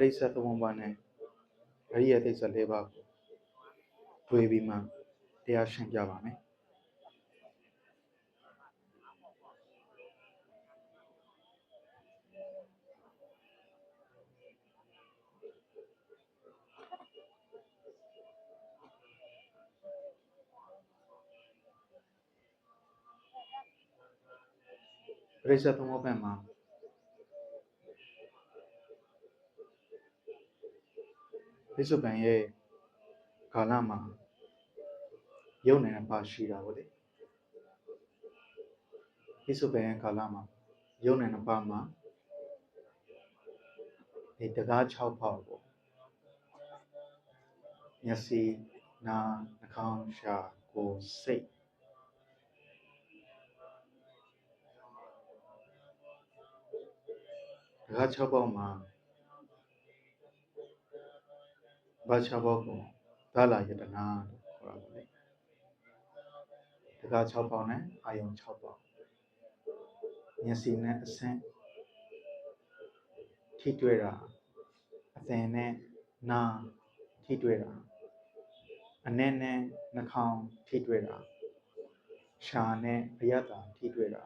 ရိစ္ဆသမုပ္ပါဒ်နဲ့အရိယသစ္စာ၄ပါးကိုတွေ့ပြီးမှတရားရှင်းပြပါမယ်ပရိစ္ဆသမုပ္ပါဒ်မှာပိဿုပန်ရဲ့ကာလမှာယုံနဲ့ပါရှိတာပေါ့လေပိဿုပန်ရဲ့ကာလမှာယုံနဲ့ပါမှာဒီတကား6ပေါက်ပေါ့မျက်စိနားနှာခေါင်းရှာကိုယ်စိတ်တကား6ပေါက်မှာဘာ6ပေါက်ကိုသာလယတနာလို့ခေါ်တာပေါ့လေတကား6ပေါက်နဲ့အာယုံ6ပေါက်မျက်စိနဲ့အဆင့်ထိတွေ့တာအသင်နဲ့နားထိတွေ့တာအနက်နဲ့နှာခေါင်းထိတွေ့တာရှာနဲ့အယတ္တထိတွေ့တာ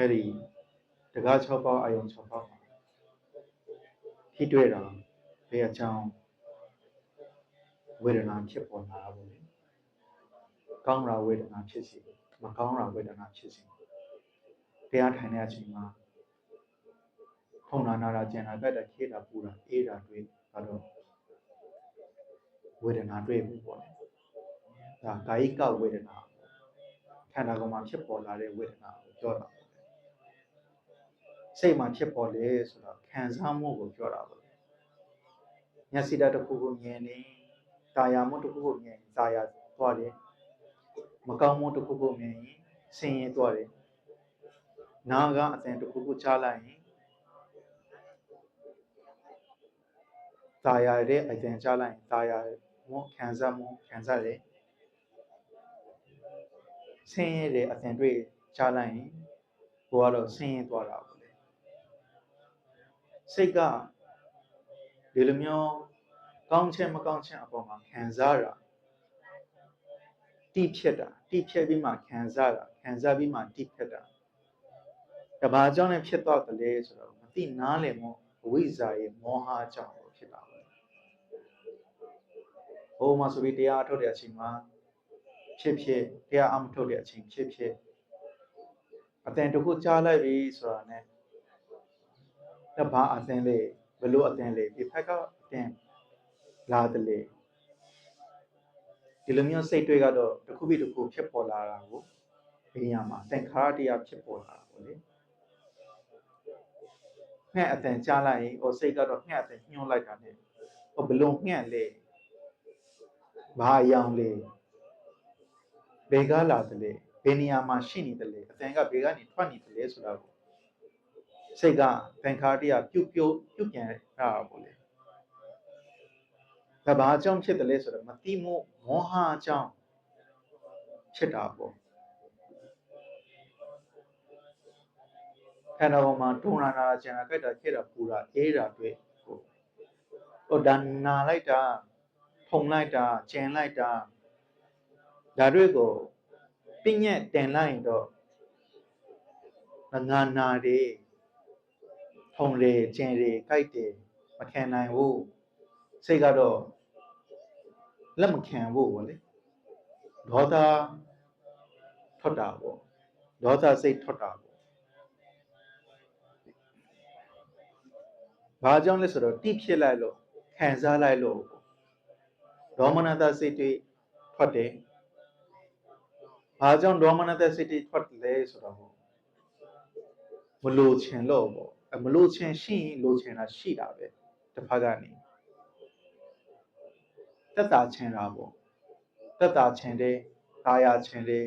အဲ့ဒီတကား6ပေါက်အာယုံ6ပေါက်ထိတွေ့တာဘယ်အကြောင်းဝေဒနာဖြစ်ပေါ်လာတာပေါ့လေကောင်းတာဝေဒနာဖြစ်စီမကောင်းတာဝေဒနာဖြစ်စီတရားထိုင်တဲ့အချိန်မှာထုံနာနာတာကျင်တာတက်တာခေတာပူတာအေးတာတွေ့တော့ဝေဒနာတွေ့ပြီပေါ့လေဒါကာယကဝေဒနာခန္ဓာကိုယ်မှာဖြစ်ပေါ်လာတဲ့ဝေဒနာကိုပြောတာစိတ်မှာဖြစ်ပေါ်လေဆိုတော့ခံစားမှုကိုပြောတာပေါ့မျက်စိဓာတ်တစ်ခုကိုမြင်နေတာယာမှုတစ်ခုကိုမြင်တာယာသွားတယ်မကောင်းမှုတစ်ခုကိုမြင်ရင်ဆင်းရဲသွားတယ်နားကအသံတစ်ခုကိုကြားလိုက်ရင်တာယာတဲ့အသံကြားလိုက်ရင်တာယာမှုခံစားတယ်ဆင်းရဲတဲ့အသံတွေ့ကြားလိုက်ရင်ကိုကတော့ဆင်းရဲသွားတာပေါ့လေစိတ်ကဒီလိုမျိုးကောင်းခြင်းမကောင်းခြင်းအပေါ်မှာခံစားတာတိဖြစ်တာတိဖြစ်ပြီးမှခံစားတာခံစားပြီးမှတိဖြစ်တာဒါဘာကြောင့်လဲဖြစ်တော့တယ်လဲဆိုတော့မသိနားလည်မှုအဝိဇ္ဇာရဲ့မောဟကြောင့်ဖြစ်တာပဲဟိုမှာဆိုပြီးတရားထုတ်တဲ့အချိန်မှာဖြစ်တရားအမထုတ်တဲ့အချိန်ဖြစ်အတန်တစ်ခုကြားလိုက်ပြီဆိုတာ ਨੇ တဘာအသင်လေးဘလို့အသင်လေးဒီဖက်ကအသင်လာတယ်လေဒီလိုမျိုးစိတ်တွေကတော့တစ်ခုပြီးတစ်ခုဖြစ်ပေါ်လာတာကိုဒီနေရာမှာသင်္ခါရတရားဖြစ်ပေါ်လာတာပေါ့လေငှက်အသင်ကြားလိုက်ရင်ဟိုစိတ်ကတော့ငှက်အသင်ညှို့လိုက်တာ ਨੇ ဟိုဘလို့ငှက်လေဘာအယောင်လေဘယ်ကလာတယ်လေဘယ်နေရာမှာရှိနေတယ်လေအသင်ကဘယ်ကနေထွက်နေတယ်လေဆိုတာကိုစိတ်ကသင်္ခါရတရားပြုပြန်တာပေါ့လေဒါဘာအကြောင်းဖြစ်တယ်လဲဆိုတော့မတိမှုမောဟအကြောင်းဖြစ်တာပေါ့ခန္ဓာပေါ်မှာတုံနာနာကျန်တာကြိုက်တာခေတာပူတာအေးတာတွေ့ဟိုဒါနာလိုက်တာဖုံလိုက်တာကျန်လိုက်တာဒါတွေကိုပြည့်ညက်တင်လိုက်ရင်တော့ငါနာတွေဖုံတွေကျန်တွေကြိုက်တယ်မခံနိုင်ဘူးစိတ်ကတော့လက်မခံဘူးပေါ့လေဒေါသထွက်တာပေါ့ဒေါသစိတ်ထွက်တာပေါ့ဘာကြောင့်လဲဆိုတော့တိဖြစ်လိုက်လို့ခံစားလိုက်လို့ဒေါမနတစိတ်တွေထွက်တယ်ဘာကြောင့်ဒေါမနတစိတ်တွေထွက်တယ်လဲဆိုတော့မလိုချင်လို့ပေါ့မလိုချင်ရှိရင်လိုချင်တာရှိတာပဲတစ်ဖက်ကနေတက်တာချင်တာပေါ့တက်တာချင်တယ်ကာယချင်တယ်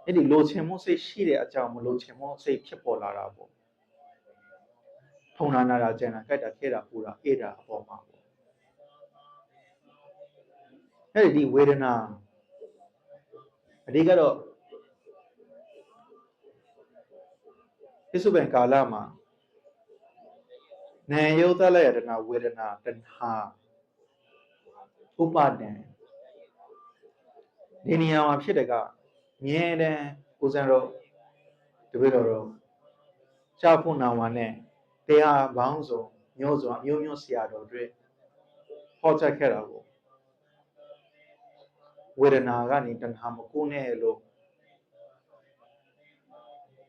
အဲ့ဒီလိုချင်မှုစိတ်ရှိတဲ့အကြောင်းမလိုချင်မှုစိတ်ဖြစ်ပေါ်လာတာပေါ့ထုံနာနာတာကျန်တာကြိုက်တာခဲတာပူတာအေးတာအပေါ်မှာပေါ့ အဲ့ဒီဝေဒနာအဓိကတော့ပြစ္ဆုတ်ပန်ကာလမှာနာယုတ်သလယတနာဝေဒနာတဏှာဥပါဒံဒီနေရာမှာဖြစ်တဲ့ကမြဲတမ်းကိုစံတော့တပည့်တော်တို့ရှားဖို့နာဝါနဲ့တရားပေါင်းစုံမျိုးစုံအမျိုးမျိုးဆရာတော်တွေဟောကြားခဲ့တာကိုဝေဒနာကနေတဏှာမကူနဲ့လို့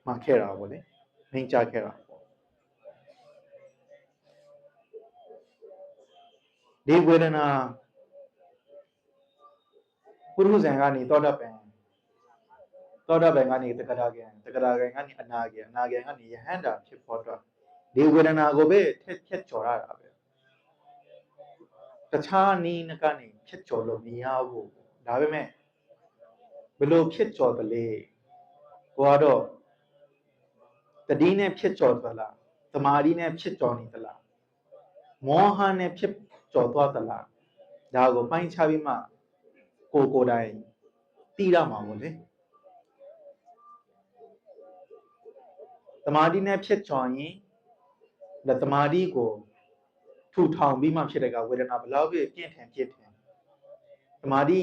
မှခဲ့တာပေါ့လေနှိမ်ချခဲ့တာပေါ့ဒီဝေဒနာပုရုဇဉ်ကနေသောတာပန်ကနေတက္ကရာကံကနေအနာကံကနေယဟန္တာဖြစ်ပေါ်တော့ဒီဝေဒနာကိုပဲထက်ကျော်ရတာပဲတခြားနီးနကနေဖြတ်ကျော်လို့မရဘူးဒါပေမဲ့ဘယ်လိုဖြတ်ကျော်သလဲကိုကတော့တတိနဲ့ဖြတ်ကျော်သလားသမာဓိနဲ့ဖြတ်ကျော်နေသလားမောဟနဲ့ဖြတ်ကျော်သွားသလားဒါကိုပိုင်းခြားပြီးမှကိုယ်တိုင်သိရမှာပေါ့လေသမာဓိနဲ့ဖြတ်ကျော်ရင်ဒါသမာဓိကိုထူထောင်ပြီးမှဖြစ်တဲ့ကဝေဒနာဘလောက်ပဲပြင်းထန်သမာဓိ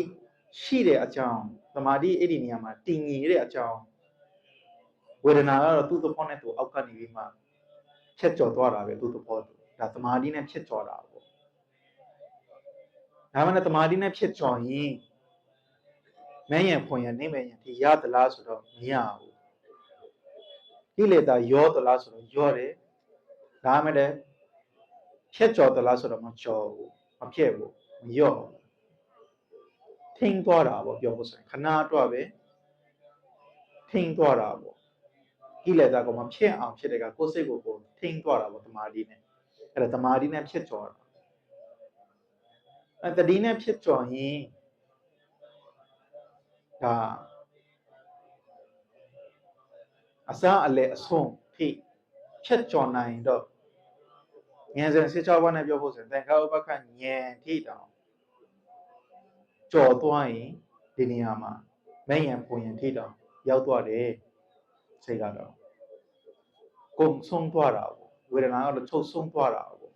ရှိတဲ့အကြောင်းသမာဓိအဲ့ဒီနေရာမှာတည်ငြိမ်တဲ့အကြောင်းဝေဒနာကတော့သူ့သဘောနဲ့သူအောက်ကနေပြီးမှဖြတ်ကျော်သွားတာပဲသူ့သဘောသူဒါသမာဓိနဲ့ဖြတ်ကျော်တာပေါ့ဒါမှလည်းသမာဓိနဲ့ဖြတ်ကျော်ရင်မယံဖွင့်ရနေမယံဒီရသလားဆိုတော့မရဘူးကိလေသာရောသလားဆိုတော့ရောတယ်ဒါမှလည်းဖြတ်ကျော်သလားဆိုတော့မကျော်ဘူးမဖြတ်ဘူးမရော့ထိန်းသွားတာပေါ့ပြောဖို့ဆိုရင်ခဏတော့ပဲထိန်းသွားတာပေါ့ကိလေသာကမဖြစ်အောင်ဖြစ်တဲ့ကကိုယ်စိတ်ကိုထိန်းသွားတာပေါ့သမာဓိနဲ့အဲ့ဒါသမာဓိနဲ့ဖြစ်ကျော်တာအဲ့တတိနဲ့ဖြစ်ကျော်ရင်ဒါအစအလေအဆုံးထိဖြစ်ကျော်နိုင်တော့ဉာဏ်စဉ်16ပါးနဲ့ပြောဖို့ဆိုရင်သင်္ခါဥပက္ခဉာဏ်ထိတောင်ကျော်သွားရင်ဒီနေရာမှာမဉဏ်ပုံဉဏ်ထိတောင်ရောက်သွားတယ်စိတ်ကတော့ကုန်ဆုံးသွားတာပေါ့ဝေဒနာကတော့ချုပ်ဆုံးသွားတာပေါ့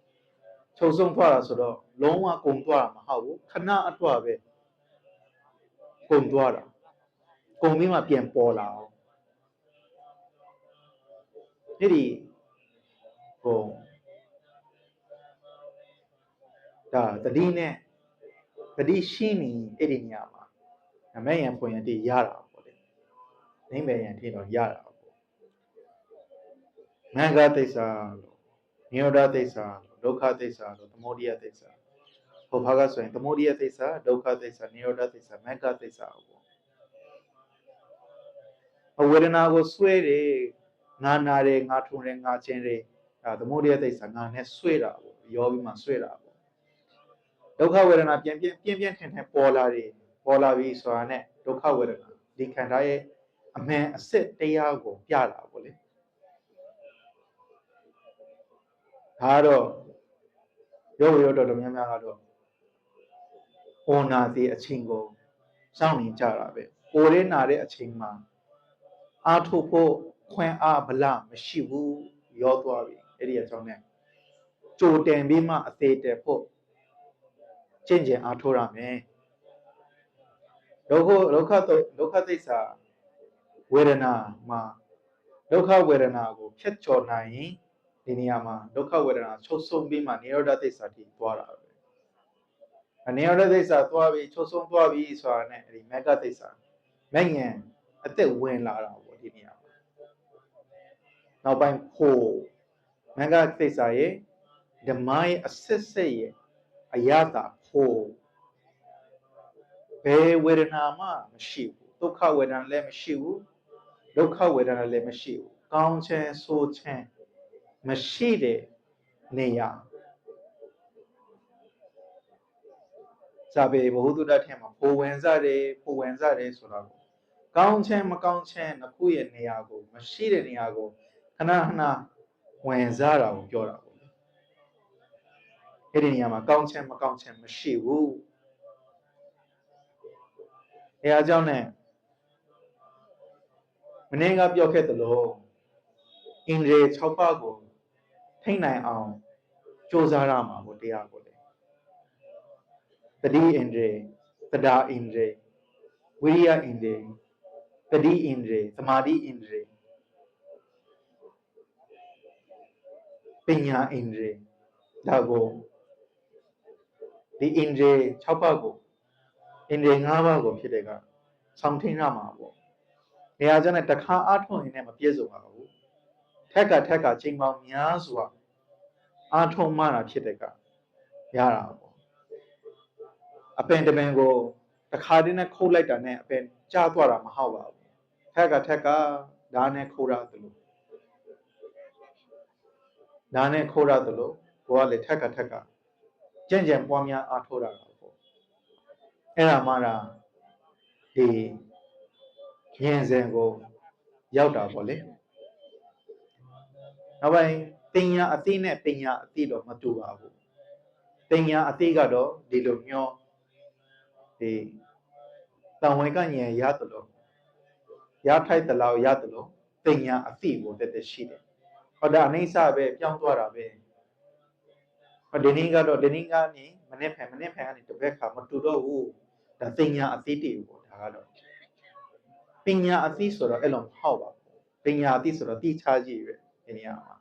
ချုပ်ဆုံးသွားတာဆိုတော့လုံးဝကုန်သွားတာမဟုတ်ဘူးခဏအတွက်ပဲကုန်သွားတာကုန်ပြီးမှပြန်ပေါ်လာအောင်အဲ့ဒီဒါတတိနဲ့တတိရှိနေအဲ့ဒီနေရာမှာမဉဏ်ပုံဉဏ်ထိရတာပေါ့လေနိဗ္ဗာန်ဉာဏ်ထိတော့ရတာမဂ္ဂသစ္စာလို့နိရောဓသစ္စာလို့ဒုက္ခသစ္စာလို့သမုဒယသစ္စာဟောဘာကဆိုရင်သမုဒယသစ္စာဒုက္ခသစ္စာနိရောဓသစ္စာမဂ္ဂသစ္စာပေါ့အဝေဒနာကိုဆွဲတယ်ငါနာတယ်ငါထုံတယ်ငါချင်းတယ်ဒါသမုဒယသစ္စာငါနဲ့ဆွဲတာပေါ့ရောပြီးမှဆွဲတာပေါ့ဒုက္ခဝေဒနာပြင်းထန်ပေါ်လာတယ်ပေါ်လာပြီဆိုတာနဲ့ဒုက္ခဝေဒနာဒီခန္ဓာရဲ့အမှန်အစစ်တရားကိုပြတာပေါ့လေဒါတော့ရောတော်များများကတော့ဟောနာသေးအချိန်ကိုစောင့်နေကြတာပဲကိုယ်ရင်းနာတဲ့အချိန်မှာအာထုဖို့ခွင့်အားဗလာမရှိဘူးရောသွားပြီအဲ့ဒီအကြောင်းနဲ့ကြိုတင်ပြီးမှအသေးတယ်ဖို့ကျင့်ကြံအားထုတ်ရမယ်ဒုက္ခသစ္စာဝေဒနာမှာဒုက္ခဝေဒနာကိုဖြတ်ကျော်နိုင်ရင်ဒီနေရာမှာဒုက္ခဝေဒနာချုပ်ဆုံးပြီးမှနိရောဓသစ္စာထိသွားတာပဲနိရောဓသစ္စာသွားပြီးချုပ်ဆုံးသွားပြီးဆိုတာနဲ့ဒီမဂ္ဂသစ္စာမဉ္ဇဉ်အသက်ဝင်လာတာပေါ့ဒီနေရာမှာနောက်ပိုင်းဖို့မဂ္ဂသစ္စာရဲ့ဓမ္မရဲ့အစစ်စစ်ရဲ့အယတာဖို့ဘယ်ဝေဒနာမှမရှိဘူးဒုက္ခဝေဒနာလည်းမရှိဘူးဒုက္ခဝေဒနာလည်းမရှိဘူးကောင်းခြင်းဆိုးခြင်းမရှိတဲ့နေရာဇာပေဘဟုတုတ္တထဲမှာဖို့ဝင်စားတယ်ဆိုတော့ကောင်းခြင်းမကောင်းခြင်းနှစ်ခုရဲ့နေရာကိုမရှိတဲ့နေရာကိုခဏဝင်စားတာကိုပြောတာပေါ့အဲ့ဒီနေရာမှာကောင်းခြင်းမကောင်းခြင်းမရှိဘူး အားကြောင့်နဲ့မနေ့ကပြောခဲ့သလိုအင်္ဂရေ6ပါးကိုထိနိုင်အောင်စ조사ရမှာကိုတရားကိုလေတတိအင်္ဂရေသဒ္ဒါအင်္ဂရေဝိရိယအင်္ဂရေတတိအင်္ဂရေသမာဓိအင်္ဂရေပညာအင်္ဂရေဒါကိုဒီအင်္ဂရေ6ပါးကိုအင်္ဂရေ5ပါးကိုဖြစ်တဲ့ကဆောင်ထင်းရမှာပေါ့နေရာကျနဲ့တခါအားထုတ်ရင်လည်းမပြည့်စုံပါဘူးထက်ကချိန်ပေါင်းများစွာအားထုတ်မှတာဖြစ်တဲ့ကရတာပေါ့အပင်တပင်ကိုတခါတည်းနဲ့ခုတ်လိုက်တာနဲ့အပင်ကျသွားတာမဟုတ်ပါဘူးထက်ကဓာတ်နဲ့ခိုးရတယ်လို့ဓာတ်နဲ့ခိုးရတယ်လို့ဘောကလေထက်ကကြံ့ကြံ့ပွားများအားထုတ်တာပေါ့အဲ့ဒါမှဒါဒီရင်စဉ်ကိုရောက်တာပေါ့လေနောက်ပိုင်းပညာအသိနဲ့ပညာအသိတော့မတူပါဘူးပညာအသိကတော့ဒီလိုမျိုးဒီတံဝင်ကဉာဏ်ရတယ်လို့ရထိုက်တလောက်ရတယ်လို့ပညာအသိကိုတက်တက်ရှိတယ်ဟောဒါအနိစ္စပဲပြောင်းသွားတာပဲဟောဒီနေ့ကတော့ဒီနေ့ကနေမနေ့ဖန်ကနေတစ်ဘက်ခါမတူတော့ဘူးဒါပညာအသိတည်းပေါ့ဒါကတော့ပညာအသိဆိုတော့အဲ့လိုမဟုတ်ပါဘူးပညာအသိဆိုတော့တိချကြည့်ပဲဒီနေရာမှာ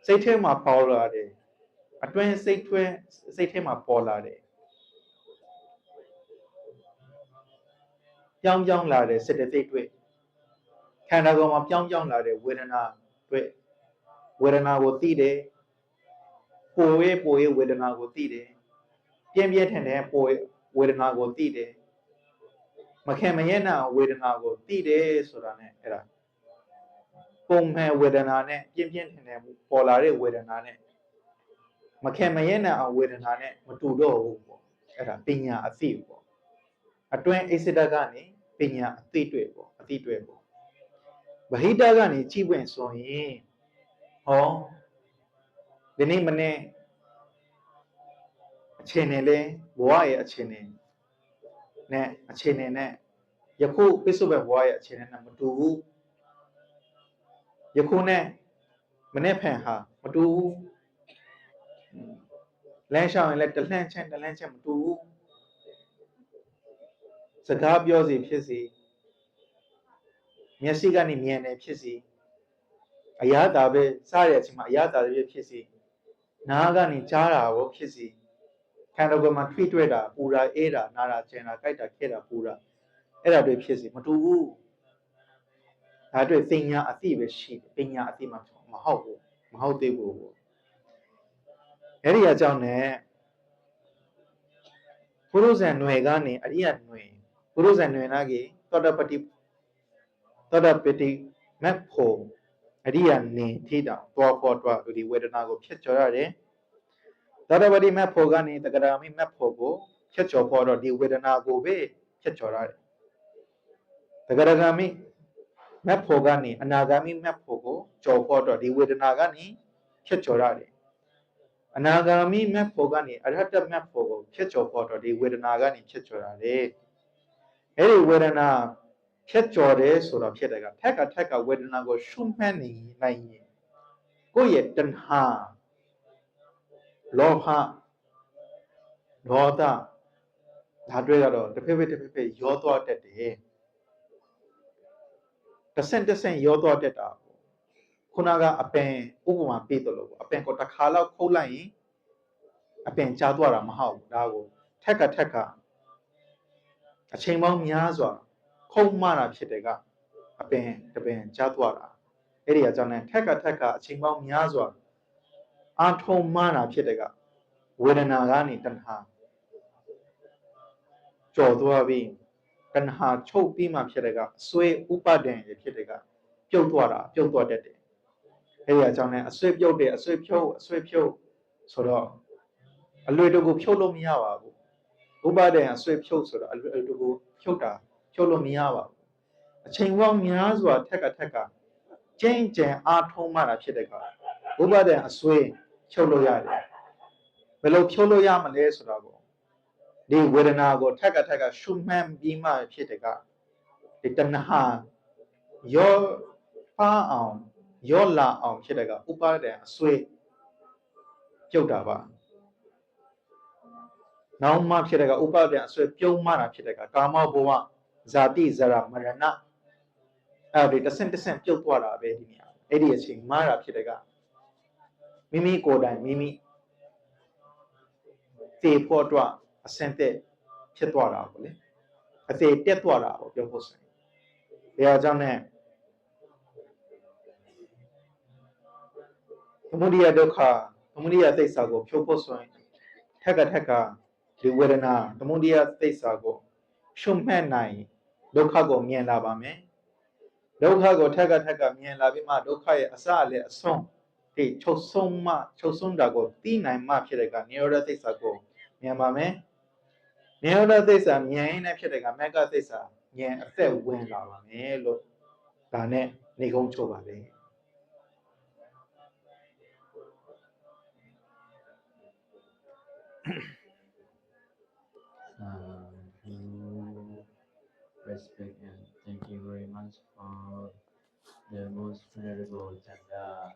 စိတ်ထဲမှာပေါ်လာတယ်အတွင်းစိတ်ထဲမှာပေါ်လာတယ်ပြောင်းလာတဲ့စေတသိက်တွေခန္ဓာကိုယ်မှာပြောင်းလာတဲ့ဝေဒနာတွေဝေဒနာကိုသိတယ်ပိုဝေဒနာကိုသိတယ်ပြင်းထန်တဲ့ဝေဒနာကိုသိတယ်မခင်မရဲနာဝေဒနာကိုသိတယ်ဆိုတာ ਨੇ အဲ့ဒါပုံမှန်ဝေဒနာနဲ့ပြင်းထန်တဲ့ပေါ်လာတဲ့ဝေဒနာနဲ့မခင်မရဲနာဝေဒနာနဲ့မတူတော့ဘူးပေါ့အဲ့ဒါပညာအသိပေါ့အတွင်းအိစိတကနေပညာအသိတွေ့ပေါ့အသိတွေ့ပေါ့ဗဟိတကနေကြည့်ဝင်ဆိုရင်ဟောဒီနေ့မနေ့အခြေအနေလဲဘဝရဲ့အခြေအနေနဲ့အခြေအနေနဲ့ယခုပစ္စုပ္ပန်ဘဝရဲ့အခြေအနေနဲ့မတူဘူးယခုနဲ့မနေ့ဖန်ဟာမတူဘူးလမ်းလျှောက်ရင်လည်းတလှမ်းချက်မတူဘူးစကားပြောစီဖြစ်စီမျက်စိကနေမြင်တယ်ဖြစ်စီအရာတာပဲစားရတဲ့အချိန်မှာအရာတာပဲဖြစ်စီနားကနေကြားတာကိုဖြစ်စီခန္ဓာကိုယ်မှာထွေးတွေ့တာပူတာအေးတာနာတာကျင်တာကြိုက်တာခဲတာပူတာအဲ့ဒါတွေဖြစ်စီမတူဘူးဒါတွေပညာအသိပဲရှိတယ်ပညာအသိမှမဟုတ်ဘူးမဟုတ်သေးဘူးအဲ့ဒီအကြောင်းနဲ့ပုရုဇဉ်ຫນွေကနေအရိယຫນွေပုရုဇဉ်ຫນွေနာကြီးသောတပတိမက်ဖို့အရိယနေထိတာသွားပေါ်သွားဒီဝေဒနာကိုဖြစ်ကျော်ရတယ်သောတပတိမက်ဖို့ကနေတဂရမိမက်ဖို့ကိုဖြစ်ကျော်ပေါ်တော့ဒီဝေဒနာကိုပဲဖြစ်ကျော်ရတယ်တဂရဂမိမက်ဖို့ကနေအနာဂမိမက်ဖို့ကိုကျော်ပေါ်တော့ဒီဝေဒနာကနေဖြစ်ကျော်ရတယ်အနာဂါမိမက်ဖို့ကနေအရဟတမက်ဖို့ကိုဖြစ်ကျော်ပေါ်တော့ဒီဝေဒနာကနေဖြစ်ကျော်ရတယ်အဲ့ဒီဝေဒနာဖြစ်ကျော်တယ်ဆိုတော့ဖြစ်တယ်ကထက်ကဝေဒနာကိုရှုမှတ်နေနိုင်ရင်ကိုယ့်ရဲ့တဏှာလောဘဒေါသဒါတွေကတော့တစ်ဖက်ရောသွားတတ်တယ်တစ်ဆင့်ရောသွားတတ်တာခုနကအပင်ဥပမာပေးတယ်လို့အပင်ကိုတစ်ခါလောက်ခုတ်လိုက်ရင်အပင်ကျသွားတာမဟုတ်ဘူးဒါကိုထက်ကအချိန်ပေါင်းများစွာခုံမှတာဖြစ်တယ်ကအပင်တပင်ကျသွားတာအဲ့ဒီအကြောင်းနဲ့ထက်ကအချိန်ပေါင်းများစွာအာထုံမှတာဖြစ်တယ်ကဝေဒနာကနေတဏှာကြော်သွားပြီးတဏှာချုပ်ပြီးမှဖြစ်တယ်ကအစွဲဥပဒံရဖြစ်တယ်ကပြုတ်သွားတတ်တယ်အဲ့ဒီအကြောင်းနဲ့အစွဲပြုတ်တယ်အစွဲဖြုတ်ဆိုတော့အလွယ်တကူဖြုတ်လို့မရပါဘူးဥပဒံအစွဲဖြုတ်ဆိုတော့အလွယ်တကူဖြုတ်လို့မရပါဘူးအချိန်ပေါင်းများစွာထက်ကကျင့်ကြံအားထုံးမှတာဖြစ်တဲ့ကဥပဒံအစွဲဖြုတ်လို့ရတယ်ဘယ်လိုဖြုတ်လို့ရမလဲဆိုတော့ ဒီဝေဒနာကိုထက်ကရှုမှန်းပြီးမှဖြစ်တယ်ကဒီတဏှာရောဖားအောင်ရောလာအောင်ဖြစ်တယ်ကဥပါဒံအစွဲပြုတ်တာပါနောက်မှဖြစ်တဲ့ကဥပါဒံအစွဲပြုံးမှတာဖြစ်တဲ့ကကာမဘဝဇာတိဇရာမရဏအဲ့ဒီတဆင့်ပြုတ်သွားတာပဲဒီနေရာအဲ့ဒီအချိန်မှာတာဖြစ်တဲ့ကမိမိကိုယ်တိုင်မိမိသေဖို့အတွက်အဆင့်သက်ဖြစ်သွားတာပေါ့လေအသေးတက်သွားတာပေါ့ပြောဖို့ဆိုရင်ဒါကြောင့်နဲ့သမုဒိယဒုက္ခသမုဒိယသစ္စာကိုဖြုတ်ဖို့ဆိုရင်ထက်ကဒီဝေဒနာသမုဒိယသစ္စာကိုရှုမှတ်နိုင်ဒုက္ခကိုမြင်လာပါမယ်ဒုက္ခကိုထက်ကမြင်လာပြီးမှဒုက္ခရဲ့အစအလယ်အဆုံးဒီချုပ်ဆုံးတာကိုသိနိုင်မှဖြစ်တဲ့ကနိရောဓသစ္စာကိုမြင်ပါမယ်နိရောဓသစ္စာမြင်ရင်လည်းဖြစ်တဲ့ကမဂ္ဂသစ္စာဉာဏ်အသက်ဝင်လာပါမယ်လို့ဒါနဲ့နေကုန်းချုပ်ပါလေRespect and thank you very much for the most venerable Chanda.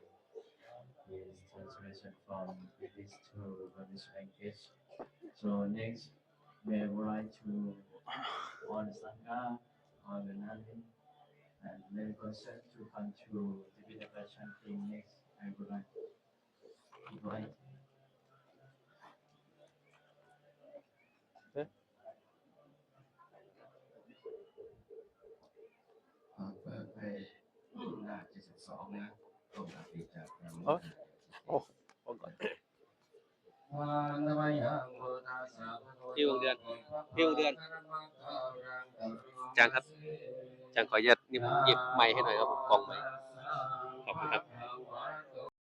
His translation from English to Burmese language. So next, we would like to all the Sangha, all the Nani, and many persons to come to the Vipassana chanting next. I would like to invite. Yêu đương ChàngครับChàngขออนุญาตหยิบไมค์ให้หน่อยครับกล่องไมค์ขอบคุณครับ